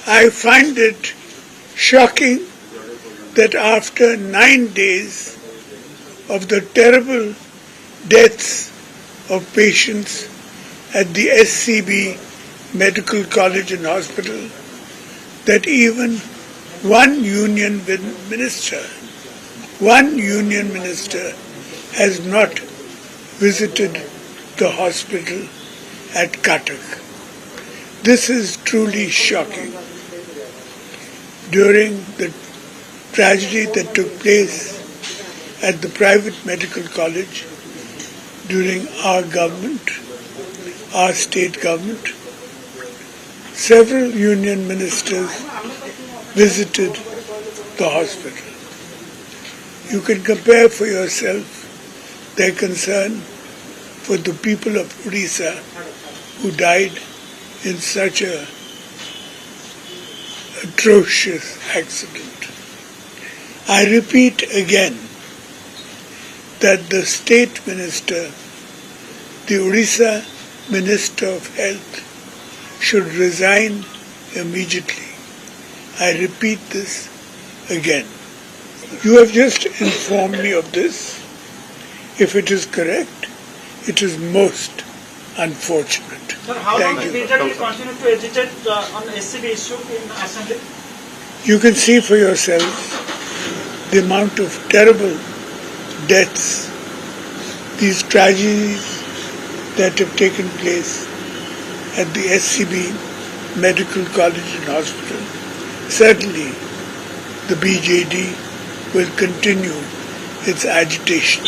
I find it shocking that after 9 days of the terrible deaths of patients at the SCB Medical College and Hospital, that even one union minister has not visited the hospital at Cuttack. This is truly shocking. During the tragedy that took place at the private medical college during our government, our state government, several union ministers visited the hospital. You can compare for yourself their concern for the people of Odisha who died in such a atrocious accident. I repeat again that the state minister, the Odisha Minister of Health, should resign immediately. I repeat this again. You have just informed me of this. If it is correct, it is most unfortunate. Sir, how Thank long you. period will continue to agitate on SCB issue in Assembly? You can see for yourself the amount of terrible deaths, these tragedies that have taken place at the SCB Medical College and Hospital. Certainly, the BJD will continue its agitation.